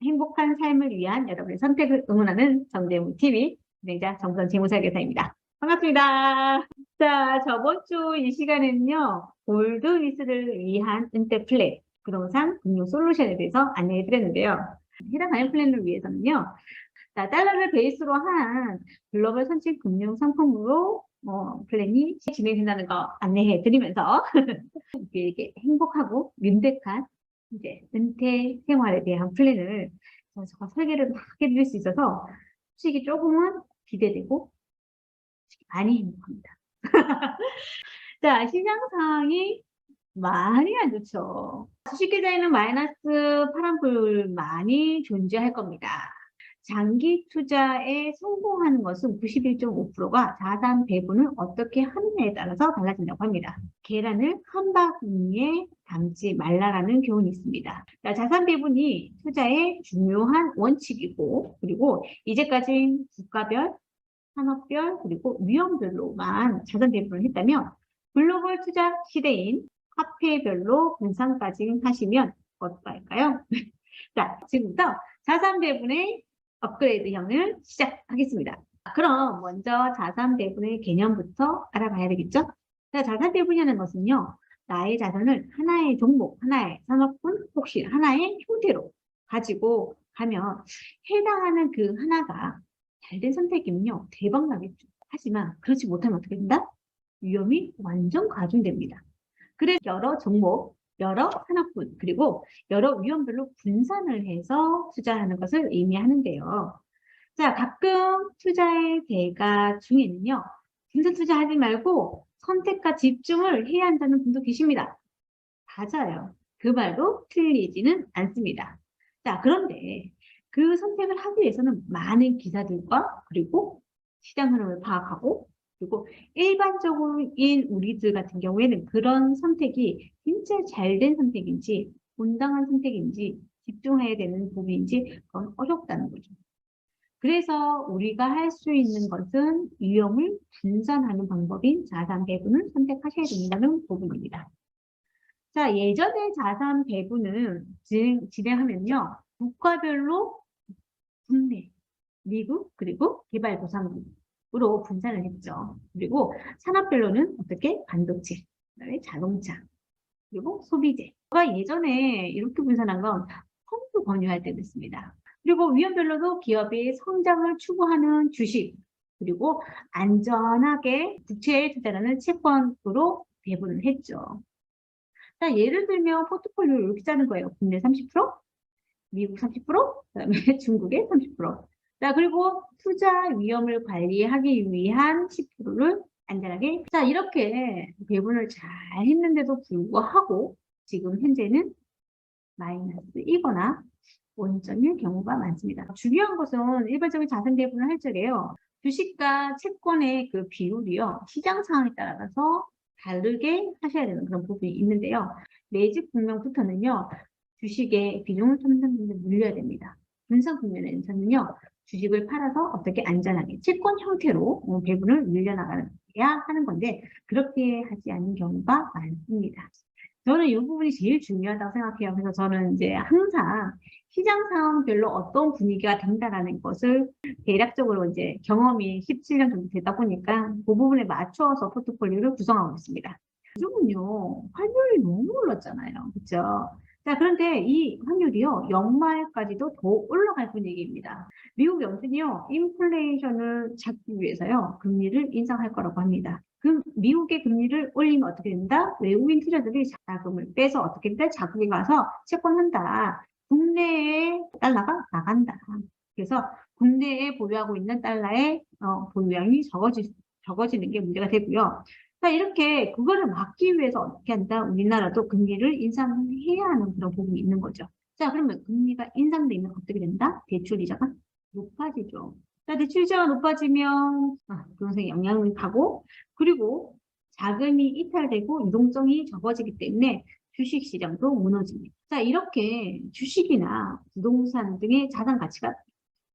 행복한 삶을 위한 여러분의 선택을 응원하는 정재무 TV 진행자 정선 재무설계사입니다. 반갑습니다. 자, 저번 주 이 시간에는요, 골드위스를 위한 은퇴 플랜, 부동산 금융 솔루션에 대해서 안내해 드렸는데요. 해당 관련 플랜을 위해서는요, 자, 달러를 베이스로 한 글로벌 선진 금융 상품으로 플랜이 진행된다는 거 안내해 드리면서 이게 행복하고 윤택한 이제 은퇴 생활에 대한 플랜을 제가 설계를 막 해드릴 수 있어서 솔직히 조금은 기대되고 많이 행복합니다. 자, 시장 상황이 많이 안 좋죠. 주식 계좌에는 마이너스 파란불 많이 존재할 겁니다. 장기 투자에 성공하는 것은 91.5%가 자산 배분을 어떻게 하느냐에 따라서 달라진다고 합니다. 계란을 한 바구니에 담지 말라라는 교훈이 있습니다. 자산 배분이 투자의 중요한 원칙이고, 그리고 이제까지 국가별, 산업별, 그리고 위험별로만 자산 배분을 했다면 글로벌 투자 시대인 화폐별로 분산까지 하시면 어떨까요? 자, 지금부터 자산 배분의 업그레이드형을 시작하겠습니다. 그럼 먼저 자산 배분의 개념부터 알아봐야 되겠죠? 자, 자산 배분이라는 것은요, 나의 자산을 하나의 종목, 하나의 산업군, 혹시 하나의 형태로 가지고 가면 해당하는 그 하나가 잘된 선택이면요, 대박 나겠죠. 하지만 그렇지 못하면 어떻게 된다? 위험이 완전 가중됩니다. 그래서 여러 종목, 여러 산업군, 그리고 여러 위험별로 분산을 해서 투자하는 것을 의미하는데요. 자, 가끔 투자의 대가 중에는요, 분산 투자하지 말고 선택과 집중을 해야 한다는 분도 계십니다. 맞아요. 그 말도 틀리지는 않습니다. 자, 그런데 그 선택을 하기 위해서는 많은 기사들과 그리고 시장 흐름을 파악하고 그리고 일반적인 우리들 같은 경우에는 그런 선택이 진짜 잘된 선택인지 온당한 선택인지 집중해야 되는 부분인지 그건 어렵다는 거죠. 그래서 우리가 할 수 있는 것은 위험을 분산하는 방법인 자산 배분을 선택하셔야 된다는 부분입니다. 자, 예전에 자산 배분을 진행하면요, 국가별로 국내, 미국, 그리고 개발도상국으로 분산을 했죠. 그리고 산업별로는 어떻게? 반도체, 그다음에 자동차, 그리고 소비재가 예전에 이렇게 분산한 건 펀드 권유할 때 됐습니다. 그리고 위험별로도 기업의 성장을 추구하는 주식, 그리고 안전하게 부채에 투자하는 채권으로 배분을 했죠. 자, 예를 들면 포트폴리오를 이렇게 짜는 거예요. 국내 30%, 미국 30%, 그다음에 중국의 30%. 자, 그리고 투자 위험을 관리하기 위한 10%를 안전하게. 자, 이렇게 배분을 잘 했는데도 불구하고 지금 현재는 마이너스이거나 원점일 경우가 많습니다. 중요한 것은 일반적인 자산 배분을 할 적에요. 주식과 채권의 그 비율이요. 시장 상황에 따라서 다르게 하셔야 되는 그런 부분이 있는데요. 매집 국면부터는요. 주식의 비중을 점점 늘려야 됩니다. 분산 국면에서는요. 주식을 팔아서 어떻게 안전하게 채권 형태로 배분을 늘려나가야 하는 건데 그렇게 하지 않는 경우가 많습니다. 저는 이 부분이 제일 중요하다고 생각해요. 그래서 저는 이제 항상 시장 상황별로 어떤 분위기가 된다라는 것을 대략적으로 이제 경험이 17년 정도 되다 보니까 그 부분에 맞춰서 포트폴리오를 구성하고 있습니다. 요즘은요, 환율이 너무 올랐잖아요. 그렇죠? 자, 그런데 이 환율이요, 연말까지도 더 올라갈 분위기입니다. 미국 연준이요, 인플레이션을 잡기 위해서요, 금리를 인상할 거라고 합니다. 미국의 금리를 올리면 어떻게 된다? 외국인 투자들이 자금을 빼서 어떻게 된다? 자국에 가서 채권한다. 국내에 달러가 나간다. 그래서 국내에 보유하고 있는 달러의 보유량이 적어지는 게 문제가 되고요. 자, 이렇게 그거를 막기 위해서 어떻게 한다? 우리나라도 금리를 인상해야 하는 그런 부분이 있는 거죠. 자, 그러면 금리가 인상되면 어떻게 된다? 대출 이자가 높아지죠. 자, 대출 이자가 높아지면 부동산에 영향을 가고 그리고 자금이 이탈되고 유동성이 적어지기 때문에 주식시장도 무너집니다. 자, 이렇게 주식이나 부동산 등의 자산 가치가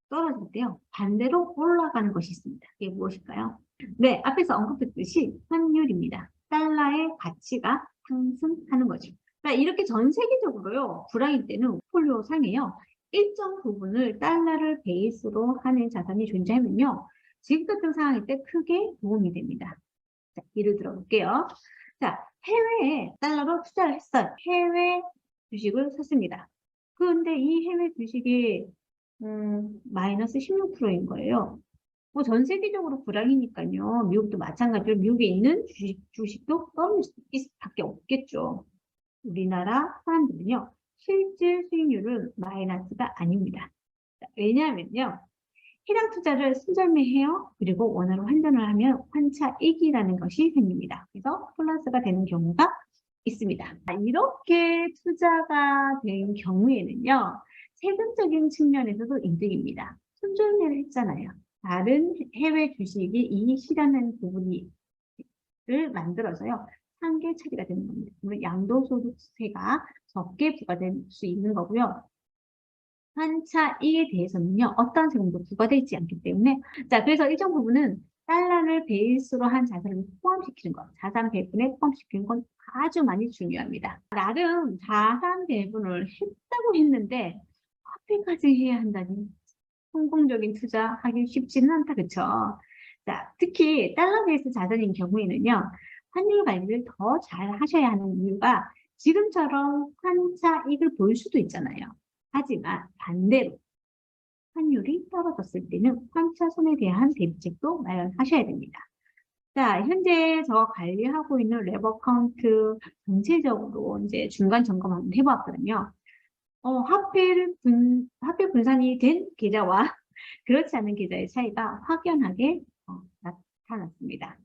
떨어질 때요. 반대로 올라가는 것이 있습니다. 이게 무엇일까요? 네, 앞에서 언급했듯이 환율입니다. 달러의 가치가 상승하는 거죠. 자, 이렇게 전 세계적으로요. 불황일 때는 포트폴리오 상에요. 일정 부분을 달러를 베이스로 하는 자산이 존재하면요. 지금 같은 상황일 때 크게 도움이 됩니다. 자, 예를 들어 볼게요. 자, 해외에 달러로 투자를 했어요. 해외 주식을 샀습니다. 그런데 이 해외 주식이 마이너스 16%인 거예요. 뭐 전 세계적으로 불황이니까요. 미국도 마찬가지로 미국에 있는 주식도 떨어질 수밖에 없겠죠. 우리나라 사람들은요. 실질 수익률은 마이너스가 아닙니다. 왜냐하면요. 해당 투자를 순절매해요. 그리고 원화로 환전을 하면 환차익이라는 것이 생깁니다. 그래서 플러스가 되는 경우가 있습니다. 이렇게 투자가 된 경우에는요. 세금적인 측면에서도 이득입니다. 순절매를 했잖아요. 다른 해외 주식이 이 실현하는 부분을 만들어서요. 상계 처리가 되는 겁니다. 그러면 양도소득세가 적게 부과될 수 있는 거고요. 환차익에 대해서는요, 어떤 세금도 부과되지 않기 때문에, 자, 그래서 일정 부분은 달러를 베이스로 한 자산을 포함시키는 것, 자산 배분에 포함시키는 건 아주 많이 중요합니다. 나름 자산 배분을 했다고 했는데, 화폐까지 해야 한다니, 성공적인 투자하기 쉽지는 않다, 그쵸? 자, 특히 달러 베이스 자산인 경우에는요, 환율 관리를 더 잘 하셔야 하는 이유가 지금처럼 환차익을 볼 수도 있잖아요. 하지만 반대로 환율이 떨어졌을 때는 환차손에 대한 대비책도 마련하셔야 됩니다. 자, 현재 저 관리하고 있는 레버 카운트 전체적으로 이제 중간 점검 한번 해봤거든요. 화폐 분산이 된 계좌와 그렇지 않은 계좌의 차이가 확연하게 나타났습니다.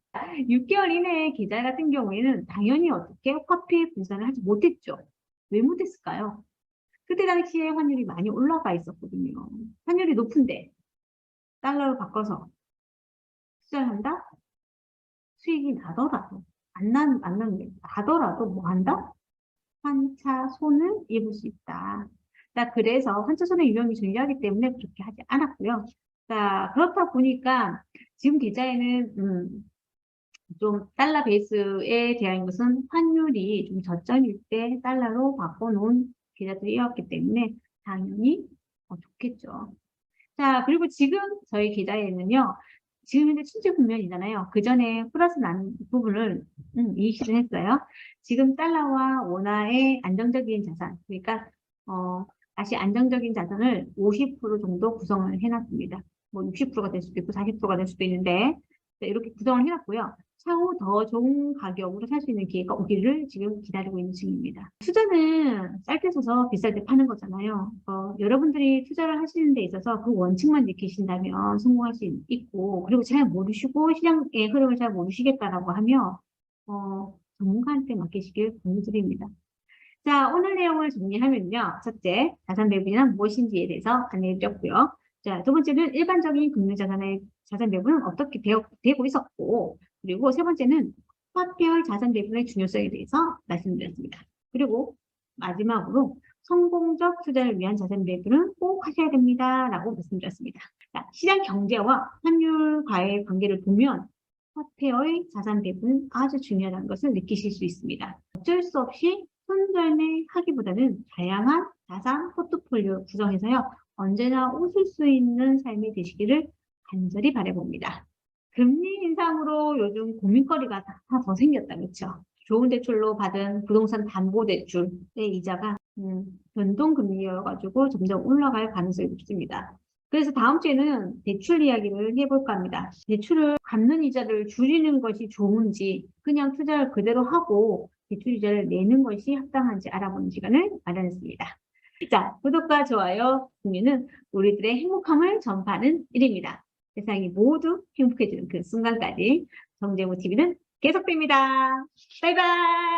6개월 이내의 계좌 같은 경우에는 당연히 어떻게 화폐 분산을 하지 못했죠. 왜 못했을까요? 그때 당시에 환율이 많이 올라가 있었거든요. 환율이 높은데 달러로 바꿔서 투자를 한다? 수익이 나더라도 나더라도 뭐 한다? 환차손을 입을 수 있다. 자, 그래서 환차손의 유형이 중요하기 때문에 그렇게 하지 않았고요. 자, 그렇다 보니까 지금 계좌에는 좀 달러 베이스에 대한 것은 환율이 좀 저점일 때 달러로 바꿔놓은 계좌들이었기 때문에 당연히 좋겠죠. 자, 그리고 지금 저희 계좌에는요. 지금 현재 출제 국면이잖아요. 그 전에 플러스 난 부분을 이익 실현했어요. 지금 달러와 원화의 안정적인 자산, 그러니까 다시 안정적인 자산을 50% 정도 구성을 해놨습니다. 뭐 60%가 될 수도 있고 40%가 될 수도 있는데 이렇게 구성을 해놨고요. 향후 더 좋은 가격으로 살 수 있는 기회가 오기를 지금 기다리고 있는 중입니다. 투자는 짧게 서서 비쌀 때 파는 거잖아요. 여러분들이 투자를 하시는 데 있어서 그 원칙만 지키신다면 성공할 수 있고, 그리고 잘 모르시고 시장의 흐름을 잘 모르시겠다라고 하면 전문가한테 맡기시길 권유드립니다. 자, 오늘 내용을 정리하면요. 첫째, 자산 배분이란 무엇인지에 대해서 안내해드렸고요. 자, 두 번째는 일반적인 금융자산의 자산 배분은 어떻게 되고 있었고, 그리고 세 번째는 화폐의 자산 배분의 중요성에 대해서 말씀드렸습니다. 그리고 마지막으로 성공적 투자를 위한 자산 배분은 꼭 하셔야 됩니다. 라고 말씀드렸습니다. 자, 시장 경제와 환율과의 관계를 보면 화폐의 자산 배분은 아주 중요하다는 것을 느끼실 수 있습니다. 어쩔 수 없이 손절매 하기보다는 다양한 자산 포트폴리오 구성해서요. 언제나 웃을 수 있는 삶이 되시기를 간절히 바라봅니다. 금리 인상으로 요즘 고민거리가 다 더 생겼다, 그렇죠? 좋은 대출로 받은 부동산 담보대출의 이자가 변동금리여가지고 점점 올라갈 가능성이 높습니다. 그래서 다음 주에는 대출 이야기를 해볼까 합니다. 대출을 갚는 이자를 줄이는 것이 좋은지 그냥 투자를 그대로 하고 대출 이자를 내는 것이 합당한지 알아보는 시간을 마련했습니다. 자, 구독과 좋아요, 공유는 우리들의 행복함을 전파하는 일입니다. 세상이 모두 행복해지는 그 순간까지 정재무TV는 계속됩니다. 바이바이.